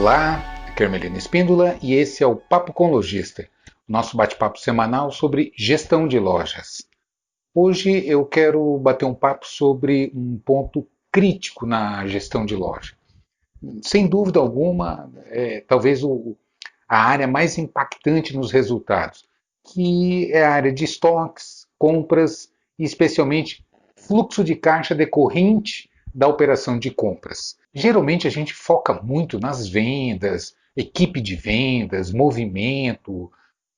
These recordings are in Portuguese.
Olá, aqui é Ermelino Espíndola e esse é o Papo com Lojista, nosso bate-papo semanal sobre gestão de lojas. Hoje eu quero bater um papo sobre um ponto crítico na gestão de loja. Sem dúvida alguma, talvez a área mais impactante nos resultados, que é a área de estoques, compras e especialmente fluxo de caixa decorrente da operação de compras. Geralmente a gente foca muito nas vendas, equipe de vendas, movimento,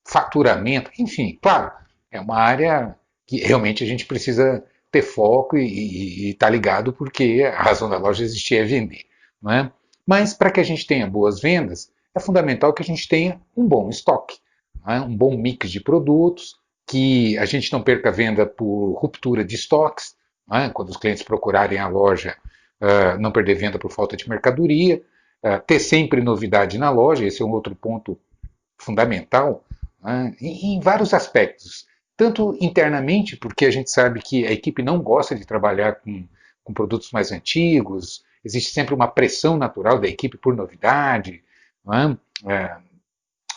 faturamento, enfim, claro, é uma área que realmente a gente precisa ter foco e estar ligado porque a razão da loja existir é vender, não é? Mas para que a gente tenha boas vendas, é fundamental que a gente tenha um bom estoque, não é? Um bom mix de produtos, que a gente não perca a venda por ruptura de estoques, não é? Quando os clientes procurarem a loja, não perder venda por falta de mercadoria, ter sempre novidade na loja, esse é um outro ponto fundamental, né? Em vários aspectos. Tanto internamente, porque a gente sabe que a equipe não gosta de trabalhar com produtos mais antigos, existe sempre uma pressão natural da equipe por novidade, não é?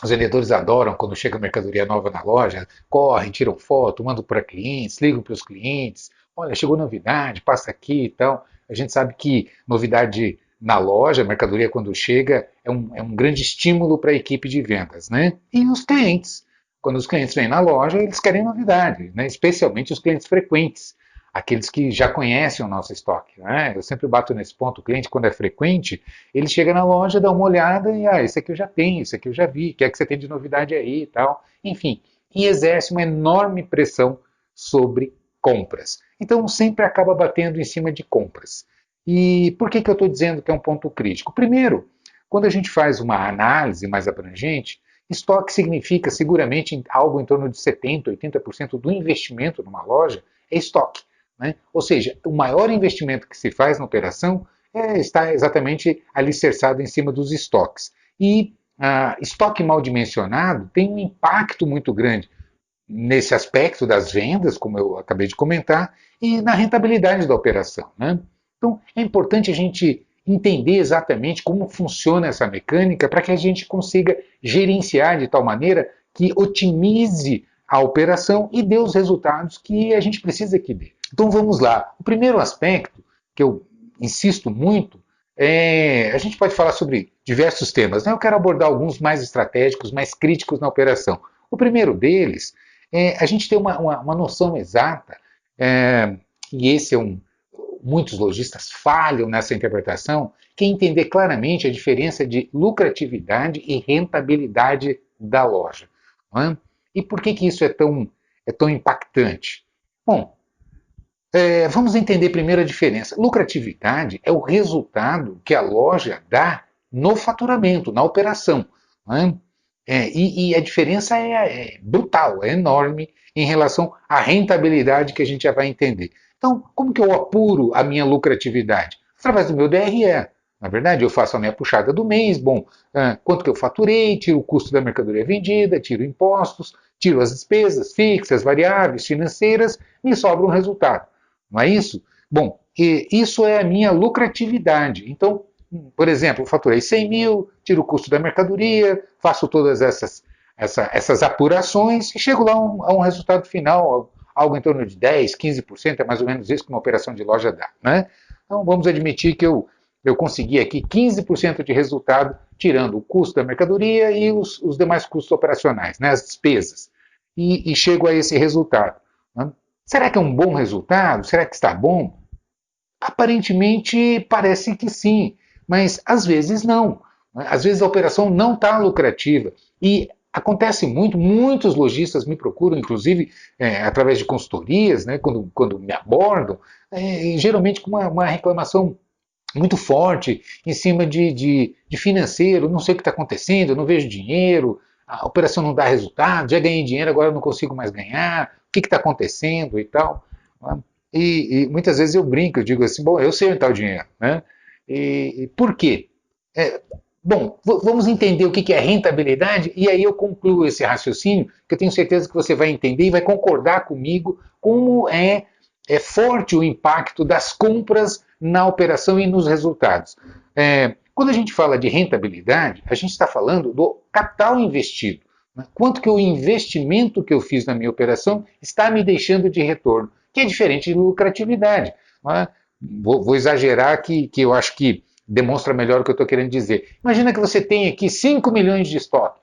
Os vendedores adoram quando chega mercadoria nova na loja, correm, tiram foto, mandam para clientes, ligam para os clientes, olha, chegou novidade, passa aqui e tal. A gente sabe que novidade na loja, mercadoria quando chega, é um grande estímulo para a equipe de vendas, né? E os clientes, quando os clientes vêm na loja, eles querem novidade, né? Especialmente os clientes frequentes, aqueles que já conhecem o nosso estoque, né? Eu sempre bato nesse ponto, o cliente quando é frequente, ele chega na loja, dá uma olhada e, esse aqui eu já tenho, esse aqui eu já vi, o que é que você tem de novidade aí e tal, enfim, e exerce uma enorme pressão sobre compras. Então sempre acaba batendo em cima de compras. E por que eu estou dizendo que é um ponto crítico? Primeiro, quando a gente faz uma análise mais abrangente, estoque significa seguramente algo em torno de 70%, 80% do investimento numa loja é estoque, né? Ou seja, o maior investimento que se faz na operação está exatamente alicerçado em cima dos estoques. E estoque mal dimensionado tem um impacto muito grande nesse aspecto das vendas, como eu acabei de comentar, e na rentabilidade da operação, né? Então, é importante a gente entender exatamente como funciona essa mecânica para que a gente consiga gerenciar de tal maneira que otimize a operação e dê os resultados que a gente precisa que dê. Então vamos lá. O primeiro aspecto que eu insisto muito a gente pode falar sobre diversos temas, né? Eu quero abordar alguns mais estratégicos, mais críticos na operação. O primeiro deles é a gente ter uma noção exata, e esse é muitos lojistas falham nessa interpretação, que é entender claramente a diferença de lucratividade e rentabilidade da loja. Não é? E por que isso é tão impactante? Bom, vamos entender primeiro a diferença. Lucratividade é o resultado que a loja dá no faturamento, na operação. Não é? E a diferença é brutal, é enorme em relação à rentabilidade que a gente já vai entender. Então, como que eu apuro a minha lucratividade? Através do meu DRE. Na verdade, eu faço a minha puxada do mês, quanto que eu faturei, tiro o custo da mercadoria vendida, tiro impostos, tiro as despesas fixas, variáveis, financeiras, me sobra um resultado. Não é isso? Bom, isso é a minha lucratividade. Então, por exemplo, eu faturei 100 mil, tiro o custo da mercadoria, faço todas essas apurações e chego lá a um resultado final, algo em torno de 10%, 15%, é mais ou menos isso que uma operação de loja dá. Né? Então vamos admitir que eu consegui aqui 15% de resultado, tirando o custo da mercadoria e os demais custos operacionais, né, as despesas. E chego a esse resultado. Né? Será que é um bom resultado? Será que está bom? Aparentemente parece que sim, mas às vezes não. Às vezes a operação não está lucrativa. E acontece muitos lojistas me procuram, inclusive através de consultorias, né, quando me abordam, geralmente com uma reclamação muito forte em cima de financeiro, não sei o que está acontecendo, eu não vejo dinheiro, a operação não dá resultado, já ganhei dinheiro, agora eu não consigo mais ganhar, o que está acontecendo e tal. Né? E muitas vezes eu brinco, eu digo assim, bom, eu sei onde está o dinheiro. Né? E por quê? Bom, vamos entender o que é rentabilidade e aí eu concluo esse raciocínio, que eu tenho certeza que você vai entender e vai concordar comigo como é forte o impacto das compras na operação e nos resultados. Quando a gente fala de rentabilidade, a gente está falando do capital investido. Né? Quanto que o investimento que eu fiz na minha operação está me deixando de retorno, que é diferente de lucratividade. Né? Vou exagerar que eu acho que demonstra melhor o que eu estou querendo dizer. Imagina que você tem aqui 5 milhões de estoque.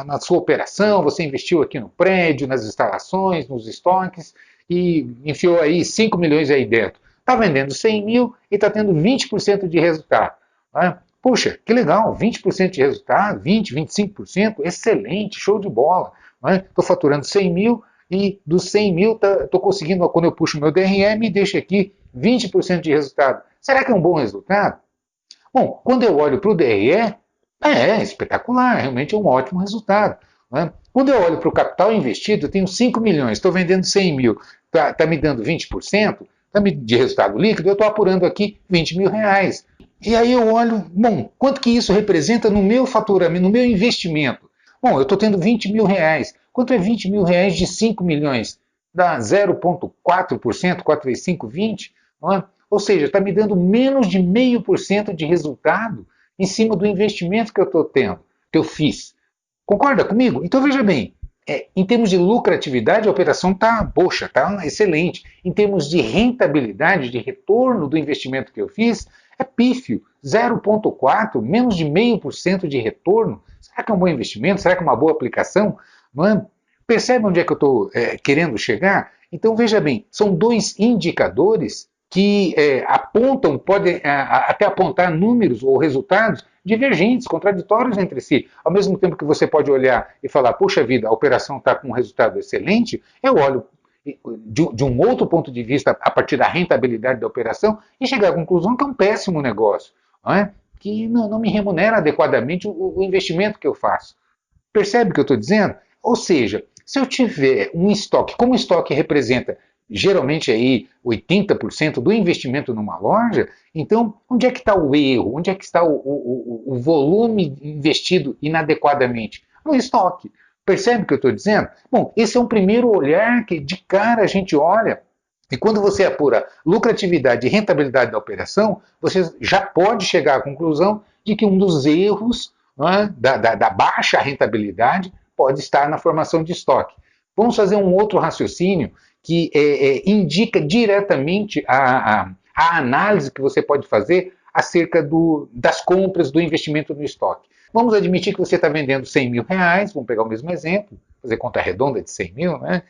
Na sua operação, você investiu aqui no prédio, nas instalações, nos estoques, e enfiou aí 5 milhões aí dentro. Está vendendo 100 mil e está tendo 20% de resultado. Né? Puxa, que legal, 20% de resultado, 20%, 25%, excelente, show de bola. Estou faturando 100 mil e dos 100 mil estou conseguindo, quando eu puxo o meu DRE, me deixa aqui 20% de resultado. Será que é um bom resultado? Bom, quando eu olho para o DRE, é espetacular, realmente é um ótimo resultado. Né? Quando eu olho para o capital investido, eu tenho 5 milhões, estou vendendo 100 mil, está me dando 20% de resultado líquido, eu estou apurando aqui 20 mil reais. E aí eu olho, bom, quanto que isso representa no meu faturamento, no meu investimento? Bom, eu estou tendo 20 mil reais. Quanto é 20 mil reais de 5 milhões? Dá 0,4%, 4,5, 20? Não é? Ou seja, está me dando menos de 0,5% de resultado em cima do investimento que eu estou tendo, que eu fiz. Concorda comigo? Então veja bem, em termos de lucratividade, a operação está, poxa, está excelente. Em termos de rentabilidade, de retorno do investimento que eu fiz, é pífio. 0,4, menos de 0,5% de retorno. Será que é um bom investimento? Será que é uma boa aplicação? Não é? Percebe onde é que eu estou querendo chegar? Então veja bem, são dois indicadores que apontam, podem até apontar números ou resultados divergentes, contraditórios entre si. Ao mesmo tempo que você pode olhar e falar, puxa vida, a operação está com um resultado excelente, eu olho de um outro ponto de vista a partir da rentabilidade da operação e chegar à conclusão que é um péssimo negócio, não é? Que não me remunera adequadamente o investimento que eu faço. Percebe o que eu estou dizendo? Ou seja, se eu tiver um estoque, como o estoque representa geralmente aí 80% do investimento numa loja, então onde é que está o erro? Onde é que está o volume investido inadequadamente? No estoque. Percebe o que eu estou dizendo? Bom, esse é um primeiro olhar que de cara a gente olha, e quando você apura lucratividade e rentabilidade da operação, você já pode chegar à conclusão de que um dos erros da baixa rentabilidade pode estar na formação de estoque. Vamos fazer um outro raciocínio que indica diretamente a análise que você pode fazer acerca das compras, do investimento no estoque. Vamos admitir que você está vendendo 100 mil reais, vamos pegar o mesmo exemplo, fazer conta redonda de 100 mil, né?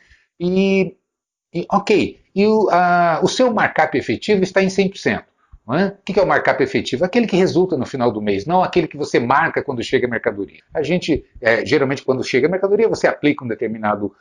Ok, e o seu markup efetivo está em 100%. O que é o markup efetivo? Aquele que resulta no final do mês, não aquele que você marca quando chega a mercadoria. A gente, geralmente, quando chega a mercadoria, você aplica um determinado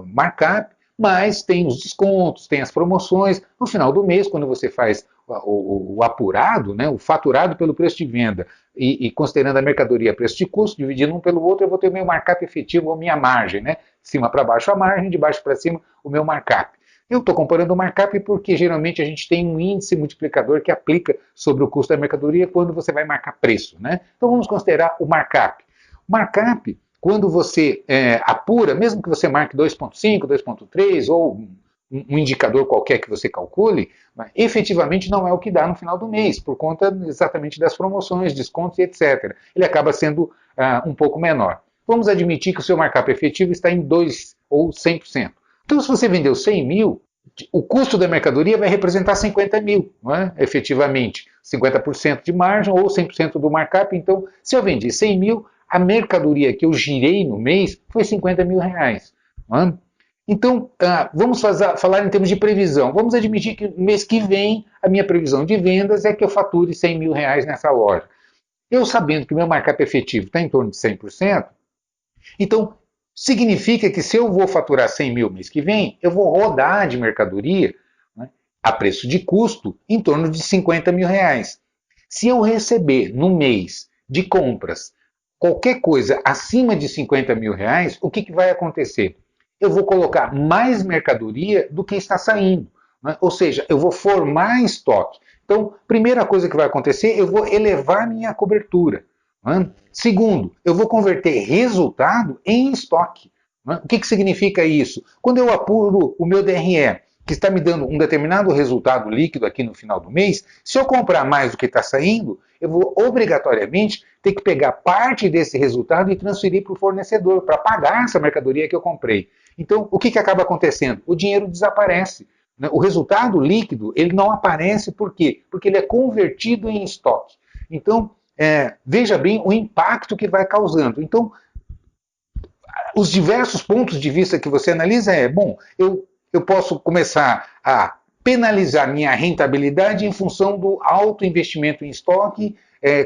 markup, mas tem os descontos, tem as promoções. No final do mês, quando você faz o apurado, né, o faturado pelo preço de venda, e considerando a mercadoria preço de custo, dividindo um pelo outro, eu vou ter o meu markup efetivo, ou minha margem, né? De cima para baixo a margem, de baixo para cima o meu markup. Eu estou comparando o markup porque geralmente a gente tem um índice multiplicador que aplica sobre o custo da mercadoria quando você vai marcar preço, né? Então vamos considerar o markup. O markup, quando você apura, mesmo que você marque 2,5, 2,3 ou um indicador qualquer que você calcule, efetivamente não é o que dá no final do mês, por conta exatamente das promoções, descontos e etc. Ele acaba sendo um pouco menor. Vamos admitir que o seu markup efetivo está em 2 ou 100%. Então, se você vendeu 100 mil, o custo da mercadoria vai representar 50 mil, não é? Efetivamente. 50% de margem ou 100% do markup. Então, se eu vendi 100 mil, a mercadoria que eu girei no mês foi 50 mil reais. Não é? Então, vamos falar em termos de previsão. Vamos admitir que no mês que vem, a minha previsão de vendas é que eu fature 100 mil reais nessa loja. Eu sabendo que o meu markup efetivo está em torno de 100%, então, significa que se eu vou faturar 100 mil mês que vem, eu vou rodar de mercadoria, né, a preço de custo em torno de 50 mil reais. Se eu receber no mês de compras qualquer coisa acima de 50 mil reais, o que vai acontecer? Eu vou colocar mais mercadoria do que está saindo. Né? Ou seja, eu vou formar estoque. Então, primeira coisa que vai acontecer, eu vou elevar minha cobertura. Segundo, eu vou converter resultado em estoque. O que significa isso? Quando eu apuro o meu DRE que está me dando um determinado resultado líquido aqui no final do mês, se eu comprar mais do que está saindo, eu vou obrigatoriamente ter que pegar parte desse resultado e transferir para o fornecedor, para pagar essa mercadoria que eu comprei. Então, o que acaba acontecendo? O dinheiro desaparece. O resultado líquido, ele não aparece por quê? Porque ele é convertido em estoque. Então, veja bem o impacto que vai causando. Então, os diversos pontos de vista que você analisa eu posso começar a penalizar minha rentabilidade em função do alto investimento em estoque,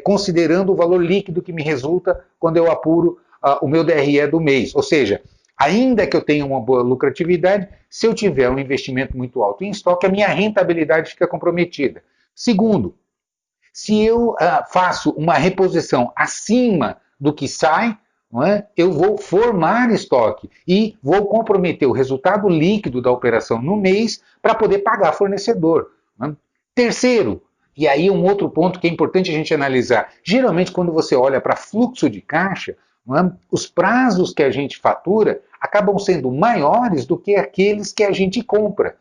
considerando o valor líquido que me resulta quando eu apuro o meu DRE do mês. Ou seja, ainda que eu tenha uma boa lucratividade, se eu tiver um investimento muito alto em estoque, a minha rentabilidade fica comprometida. Segundo, se eu faço uma reposição acima do que sai, eu vou formar estoque e vou comprometer o resultado líquido da operação no mês para poder pagar fornecedor. Terceiro, e aí um outro ponto que é importante a gente analisar, geralmente quando você olha para fluxo de caixa, os prazos que a gente fatura acabam sendo maiores do que aqueles que a gente compra.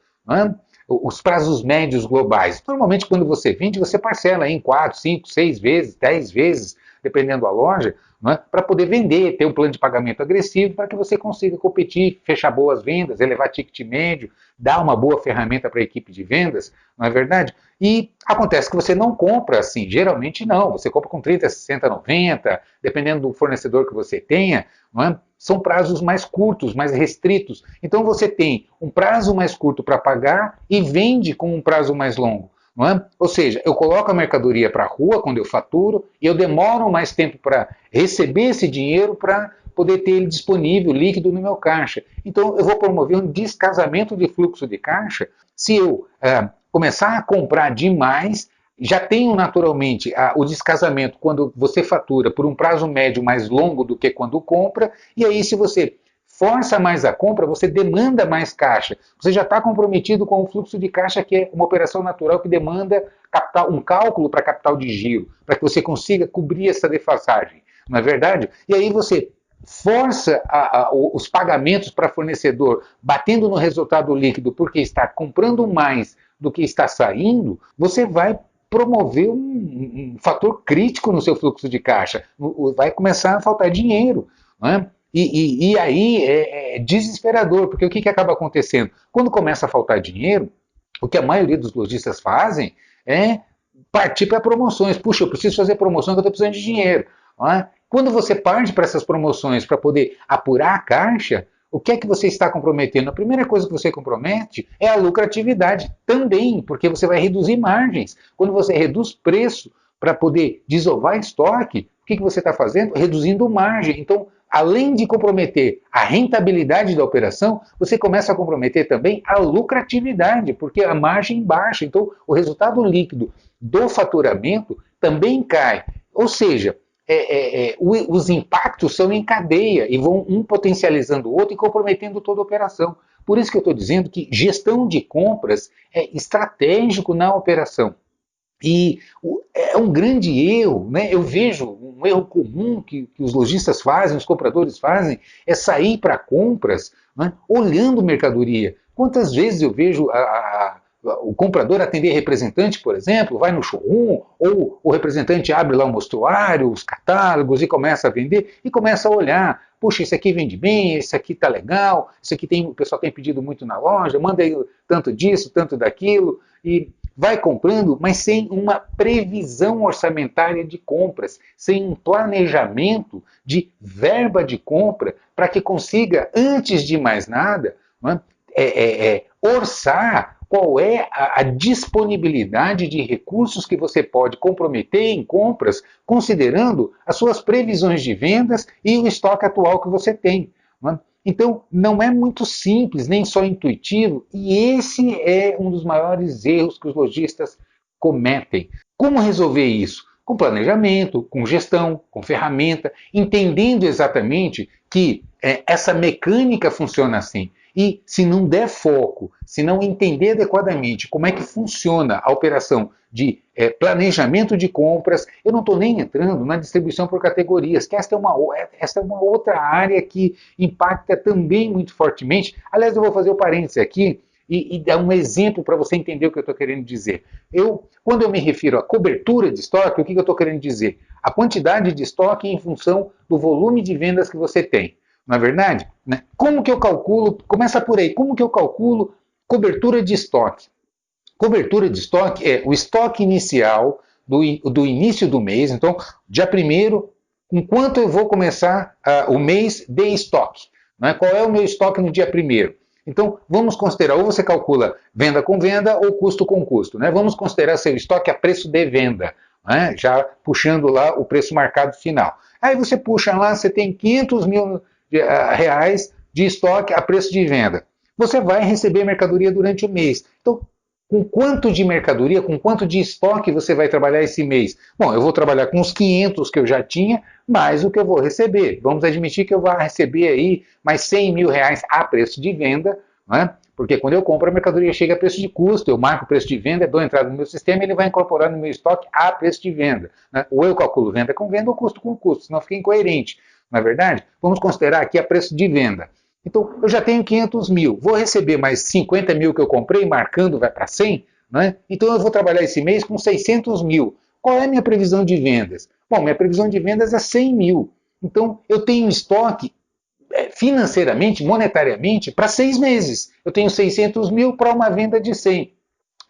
Os prazos médios globais. Normalmente, quando você vende, você parcela em 4, 5, 6 vezes, 10 vezes, dependendo da loja, para poder vender, ter um plano de pagamento agressivo, para que você consiga competir, fechar boas vendas, elevar ticket médio, dar uma boa ferramenta para a equipe de vendas, não é verdade? E acontece que você não compra assim, geralmente não, você compra com 30, 60, 90, dependendo do fornecedor que você tenha, são prazos mais curtos, mais restritos. Então você tem um prazo mais curto para pagar e vende com um prazo mais longo. Ou seja, eu coloco a mercadoria para a rua quando eu faturo e eu demoro mais tempo para receber esse dinheiro para poder ter ele disponível, líquido no meu caixa. Então eu vou promover um descasamento de fluxo de caixa se eu começar a comprar demais. Já tenho naturalmente o descasamento quando você fatura por um prazo médio mais longo do que quando compra, e aí se você força mais a compra, você demanda mais caixa. Você já está comprometido com o fluxo de caixa, que é uma operação natural que demanda capital, um cálculo para capital de giro, para que você consiga cobrir essa defasagem, não é verdade? E aí você força os pagamentos para fornecedor, batendo no resultado líquido, porque está comprando mais do que está saindo, você vai promover um fator crítico no seu fluxo de caixa. Vai começar a faltar dinheiro, não é? E aí é desesperador, porque o que acaba acontecendo? Quando começa a faltar dinheiro, o que a maioria dos lojistas fazem é partir para promoções. Puxa, eu preciso fazer promoção que eu estou precisando de dinheiro. Quando você parte para essas promoções para poder apurar a caixa, o que é que você está comprometendo? A primeira coisa que você compromete é a lucratividade também, porque você vai reduzir margens. Quando você reduz preço para poder desovar estoque, o que você está fazendo? Reduzindo margem. Então, além de comprometer a rentabilidade da operação, você começa a comprometer também a lucratividade, porque a margem baixa. Então, o resultado líquido do faturamento também cai. Ou seja, os impactos são em cadeia e vão um potencializando o outro e comprometendo toda a operação. Por isso que eu estou dizendo que gestão de compras é estratégico na operação. E é um grande erro, né? Eu vejo um erro comum que os lojistas fazem, os compradores fazem, é sair para compras, né, olhando mercadoria. Quantas vezes eu vejo o comprador atender representante, por exemplo, vai no showroom, ou o representante abre lá o mostruário, os catálogos e começa a vender, e começa a olhar, puxa, esse aqui vende bem, esse aqui tá legal, esse aqui o pessoal tem pedido muito na loja, manda aí tanto disso, tanto daquilo, e vai comprando, mas sem uma previsão orçamentária de compras, sem um planejamento de verba de compra, para que consiga, antes de mais nada, orçar qual é a disponibilidade de recursos que você pode comprometer em compras, considerando as suas previsões de vendas e o estoque atual que você tem. Então, não é muito simples, nem só intuitivo, e esse é um dos maiores erros que os lojistas cometem. Como resolver isso? Com planejamento, com gestão, com ferramenta, entendendo exatamente que essa mecânica funciona assim. E se não der foco, se não entender adequadamente como é que funciona a operação de planejamento de compras, eu não estou nem entrando na distribuição por categorias, que esta é uma outra área que impacta também muito fortemente. Aliás, eu vou fazer o parênteses aqui, e dar um exemplo para você entender o que eu estou querendo dizer. Quando eu me refiro à cobertura de estoque, o que eu estou querendo dizer? A quantidade de estoque em função do volume de vendas que você tem. Não é verdade? Né? Como que eu calculo? Começa por aí. Como que eu calculo cobertura de estoque? Cobertura de estoque é o estoque inicial do início do mês. Então, dia 1º, com quanto eu vou começar o mês de estoque? Né? Qual é o meu estoque no dia 1º? Então, vamos considerar, ou você calcula venda com venda ou custo com custo. Né? Vamos considerar seu estoque a preço de venda, né? Já puxando lá o preço marcado final. Aí você puxa lá, você tem 500 mil reais de estoque a preço de venda. Você vai receber mercadoria durante o mês. Então, com quanto de mercadoria, com quanto de estoque você vai trabalhar esse mês? Bom, eu vou trabalhar com os 500 que eu já tinha, mais o que eu vou receber. Vamos admitir que eu vou receber aí mais 100 mil reais a preço de venda, né? Porque quando eu compro a mercadoria chega a preço de custo, eu marco o preço de venda, dou entrada no meu sistema, ele vai incorporar no meu estoque a preço de venda. Né? Ou eu calculo venda com venda ou custo com custo, senão fica incoerente. Não é verdade? Vamos considerar aqui a preço de venda. Então, eu já tenho 500 mil, vou receber mais 50 mil que eu comprei, marcando vai para 100, né? Então eu vou trabalhar esse mês com 600 mil. Qual é a minha previsão de vendas? Bom, minha previsão de vendas é 100 mil. Então, eu tenho estoque financeiramente, monetariamente, para 6 meses. Eu tenho 600 mil para uma venda de 100.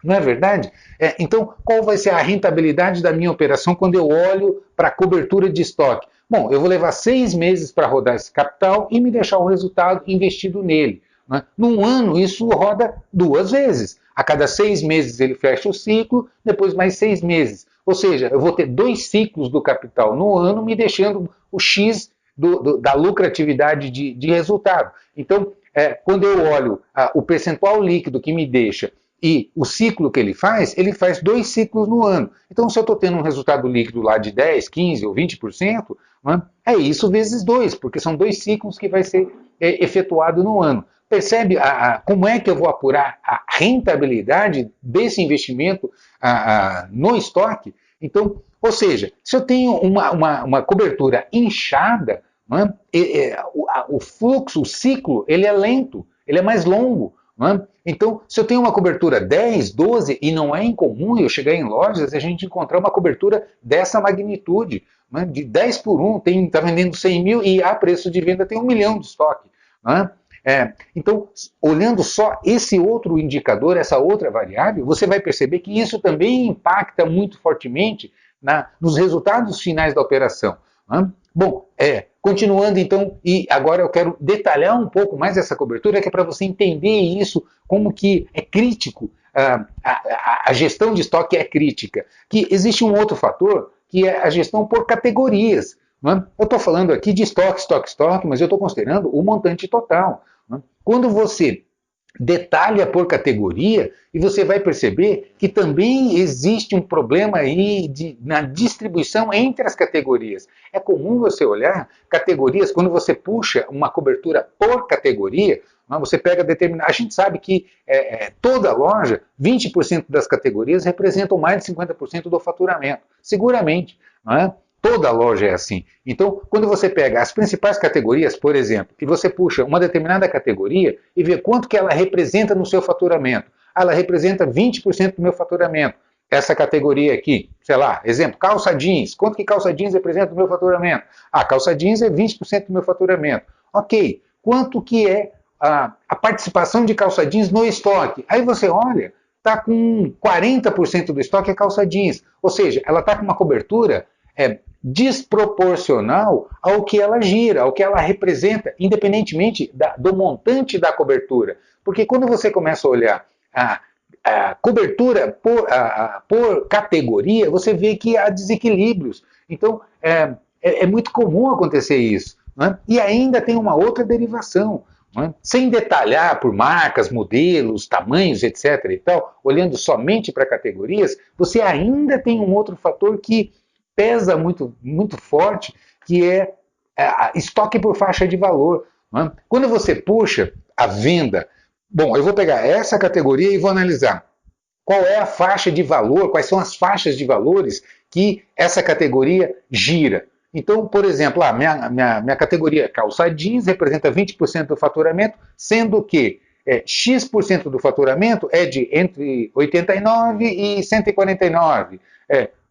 Não é verdade? Então, qual vai ser a rentabilidade da minha operação quando eu olho para a cobertura de estoque? Bom, eu vou levar 6 meses para rodar esse capital e me deixar o resultado investido nele. Né? Num ano, isso roda 2 vezes. A cada 6 meses ele fecha o ciclo, depois mais 6 meses. Ou seja, eu vou ter 2 ciclos do capital no ano, me deixando o X da lucratividade de resultado. Então, quando eu olho o percentual líquido que me deixa e o ciclo que ele faz 2 ciclos no ano. Então, se eu estou tendo um resultado líquido lá de 10, 15 ou 20%, né, é isso vezes 2, porque são 2 ciclos que vai ser efetuado no ano. Percebe como é que eu vou apurar a rentabilidade desse investimento no estoque? Então, ou seja, se eu tenho uma cobertura inchada, né, o fluxo, o ciclo, ele é lento, ele é mais longo. Então, se eu tenho uma cobertura 10, 12, e não é incomum eu chegar em lojas e a gente encontrar uma cobertura dessa magnitude, de 10 por 1, está vendendo 100 mil e a preço de venda tem 1 milhão de estoque. Então, olhando só esse outro indicador, essa outra variável, você vai perceber que isso também impacta muito fortemente nos resultados finais da operação. Bom, continuando então, e agora eu quero detalhar um pouco mais essa cobertura, que é para você entender isso, como que é crítico, a gestão de estoque é crítica. Que existe um outro fator, que é a gestão por categorias. Eu estou falando aqui de estoque, mas eu estou considerando o montante total. Quando você detalha por categoria, e você vai perceber que também existe um problema aí na distribuição entre as categorias. É comum você olhar categorias, quando você puxa uma cobertura por categoria, você pega determinada. A gente sabe que toda loja, 20% das categorias representam mais de 50% do faturamento, seguramente. Não é? Toda loja é assim. Então, quando você pega as principais categorias, por exemplo, e você puxa uma determinada categoria e vê quanto que ela representa no seu faturamento. Ela representa 20% do meu faturamento. Essa categoria aqui, sei lá, exemplo, calça jeans. Quanto que calça jeans representa no meu faturamento? Calça jeans é 20% do meu faturamento. Ok. Quanto que é a participação de calça jeans no estoque? Aí você olha, está com 40% do estoque é calça jeans. Ou seja, ela está com uma cobertura desproporcional ao que ela gira, ao que ela representa, independentemente do montante da cobertura. Porque quando você começa a olhar a cobertura por categoria, você vê que há desequilíbrios. Então, é muito comum acontecer isso. Né? E ainda tem uma outra derivação. Né? Sem detalhar por marcas, modelos, tamanhos, etc. e tal, olhando somente para categorias, você ainda tem um outro fator que pesa muito, muito forte, que é estoque por faixa de valor. Né? Quando você puxa a venda, bom, eu vou pegar essa categoria e vou analisar qual é a faixa de valor, quais são as faixas de valores que essa categoria gira. Então, por exemplo, minha categoria calça jeans representa 20% do faturamento, sendo que X% do faturamento é de entre 89 e 149.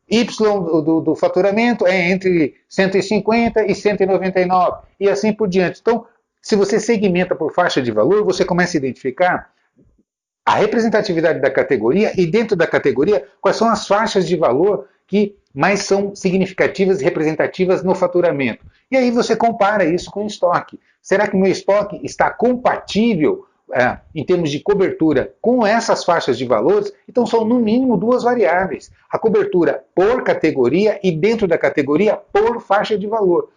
Y do faturamento é entre 150 e 199, e assim por diante. Então, se você segmenta por faixa de valor, você começa a identificar a representatividade da categoria e, dentro da categoria, quais são as faixas de valor que mais são significativas e representativas no faturamento. E aí você compara isso com o estoque. Será que o meu estoque está compatível em termos de cobertura com essas faixas de valores? Então são no mínimo duas variáveis: a cobertura por categoria e, dentro da categoria, por faixa de valor.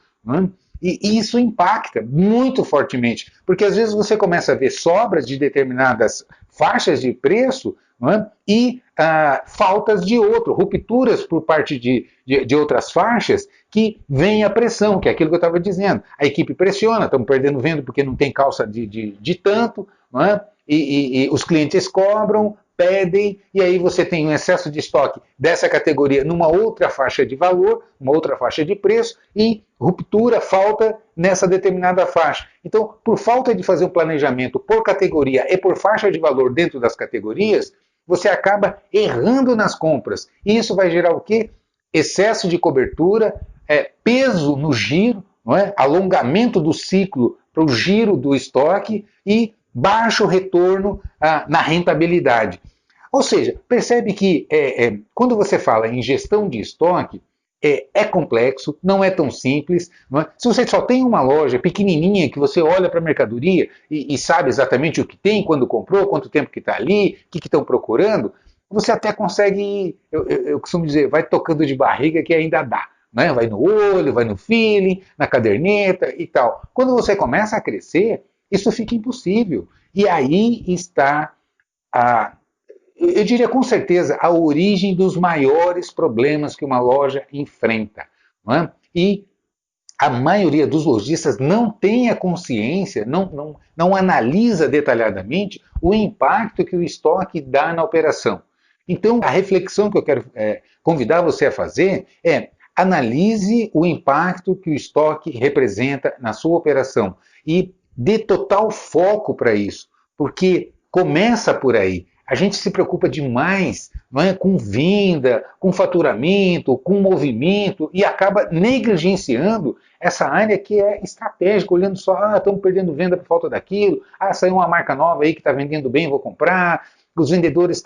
E isso impacta muito fortemente, porque às vezes você começa a ver sobras de determinadas faixas de preço e faltas de outro, rupturas por parte de outras faixas, que vem a pressão, que é aquilo que eu estava dizendo. A equipe pressiona, estamos perdendo venda porque não tem calça de tanto, e os clientes cobram, pedem, e aí você tem um excesso de estoque dessa categoria numa outra faixa de valor, uma outra faixa de preço, e ruptura, falta nessa determinada faixa. Então, por falta de fazer um planejamento por categoria e por faixa de valor dentro das categorias, você acaba errando nas compras. E isso vai gerar o quê? Excesso de cobertura, peso no giro, alongamento do ciclo para o giro do estoque e baixo retorno na rentabilidade. Ou seja, percebe que quando você fala em gestão de estoque, é complexo, não é tão simples. Não é? Se você só tem uma loja pequenininha que você olha para a mercadoria e sabe exatamente o que tem, quando comprou, quanto tempo que está ali, o que estão procurando, você até consegue, eu costumo dizer, vai tocando de barriga que ainda dá. Né? Vai no olho, vai no feeling, na caderneta e tal. Quando você começa a crescer, isso fica impossível. E aí está eu diria com certeza, a origem dos maiores problemas que uma loja enfrenta. Não é? E a maioria dos lojistas não tem a consciência, não analisa detalhadamente o impacto que o estoque dá na operação. Então, a reflexão que eu quero convidar você a fazer é: analise o impacto que o estoque representa na sua operação e dê total foco para isso, porque começa por aí. A gente se preocupa demais, não é, com venda, com faturamento, com movimento, e acaba negligenciando essa área que é estratégica, olhando só, estamos perdendo venda por falta daquilo, saiu uma marca nova aí que está vendendo bem, vou comprar. Os vendedores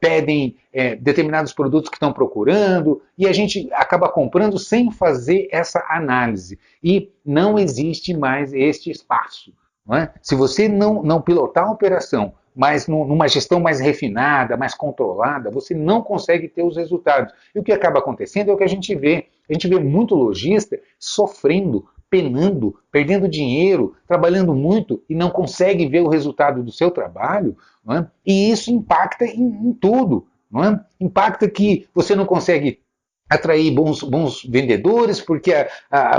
pedem determinados produtos que estão procurando, e a gente acaba comprando sem fazer essa análise. E não existe mais este espaço. Não é? Se você não pilotar a operação, mas numa gestão mais refinada, mais controlada, você não consegue ter os resultados. E o que acaba acontecendo é o que a gente vê. A gente vê muito lojista sofrendo, penando, perdendo dinheiro, trabalhando muito e não consegue ver o resultado do seu trabalho, não é? E isso impacta em tudo. Não é? Impacta que você não consegue atrair bons vendedores, porque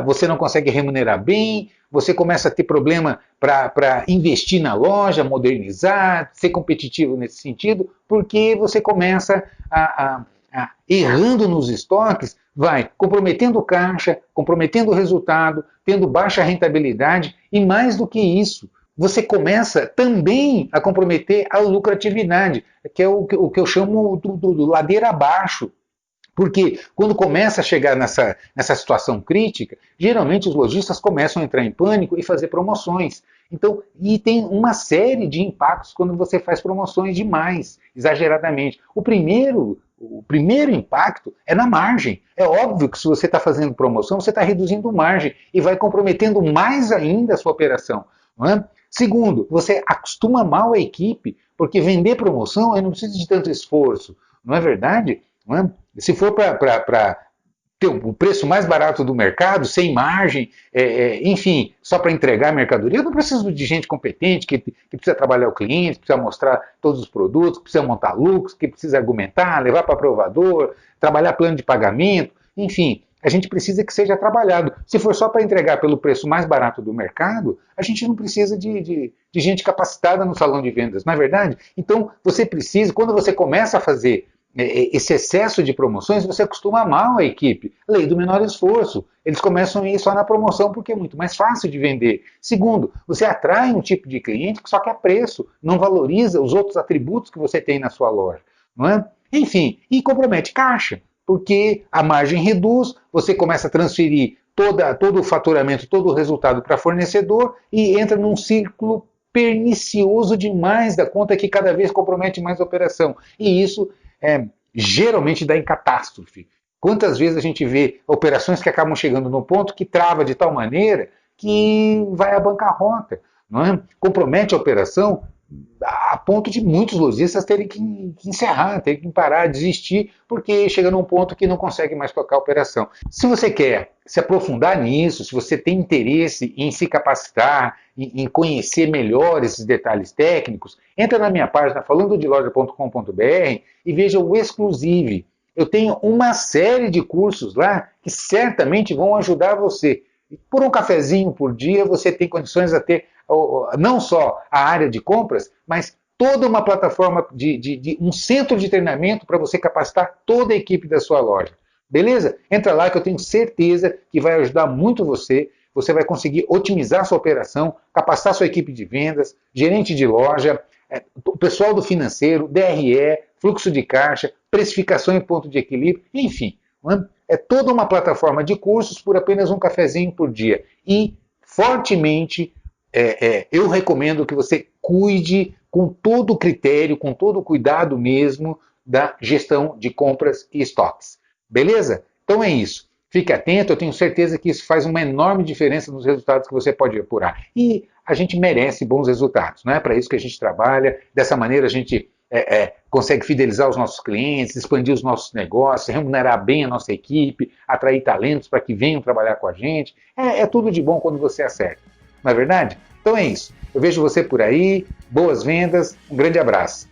você não consegue remunerar bem, você começa a ter problema para investir na loja, modernizar, ser competitivo nesse sentido, porque você começa errando nos estoques, vai comprometendo o caixa, comprometendo o resultado, tendo baixa rentabilidade, e mais do que isso, você começa também a comprometer a lucratividade, que é o que eu chamo do ladeira abaixo. Porque quando começa a chegar nessa situação crítica, geralmente os lojistas começam a entrar em pânico e fazer promoções. Então, e tem uma série de impactos quando você faz promoções demais, exageradamente. O primeiro impacto é na margem. É óbvio que se você está fazendo promoção, você está reduzindo margem e vai comprometendo mais ainda a sua operação. Não é? Segundo, você acostuma mal a equipe, porque vender promoção não precisa de tanto esforço. Não é verdade? Não é? Se for para ter o preço mais barato do mercado, sem margem, enfim, só para entregar a mercadoria, eu não preciso de gente competente, que precisa trabalhar o cliente, que precisa mostrar todos os produtos, que precisa montar lucros, que precisa argumentar, levar para aprovador, trabalhar plano de pagamento, enfim, a gente precisa que seja trabalhado. Se for só para entregar pelo preço mais barato do mercado, a gente não precisa de gente capacitada no salão de vendas, não é verdade? Então, você precisa, quando você começa a fazer esse excesso de promoções, você acostuma mal a equipe. Lei do menor esforço. Eles começam a ir só na promoção porque é muito mais fácil de vender. Segundo, você atrai um tipo de cliente que só quer preço, não valoriza os outros atributos que você tem na sua loja. Não é? Enfim, e compromete caixa, porque a margem reduz, você começa a transferir todo o faturamento, todo o resultado para fornecedor e entra num ciclo pernicioso demais da conta que cada vez compromete mais a operação. E isso geralmente dá em catástrofe. Quantas vezes a gente vê operações que acabam chegando no ponto que trava de tal maneira que vai à bancarrota, não é? Compromete a operação a ponto de muitos lojistas terem que encerrar, terem que parar, desistir, porque chega num ponto que não consegue mais tocar a operação. Se você quer se aprofundar nisso, se você tem interesse em se capacitar, em conhecer melhor esses detalhes técnicos, entra na minha página falandodeloja.com.br e veja o Exclusive. Eu tenho uma série de cursos lá que certamente vão ajudar você. Por um cafezinho por dia, você tem condições a ter não só a área de compras, mas toda uma plataforma de um centro de treinamento para você capacitar toda a equipe da sua loja. Beleza? Entra lá que eu tenho certeza que vai ajudar muito você. Você vai conseguir otimizar sua operação, capacitar sua equipe de vendas, gerente de loja, o pessoal do financeiro, DRE, fluxo de caixa, precificação em ponto de equilíbrio, enfim. É toda uma plataforma de cursos por apenas um cafezinho por dia. E fortemente eu recomendo que você cuide com todo o critério, com todo o cuidado mesmo da gestão de compras e estoques. Beleza? Então é isso. Fique atento, eu tenho certeza que isso faz uma enorme diferença nos resultados que você pode apurar. E a gente merece bons resultados, não é para isso que a gente trabalha. Dessa maneira a gente consegue fidelizar os nossos clientes, expandir os nossos negócios, remunerar bem a nossa equipe, atrair talentos para que venham trabalhar com a gente. É tudo de bom quando você acerta. Não é verdade? Então é isso. Eu vejo você por aí, boas vendas, um grande abraço.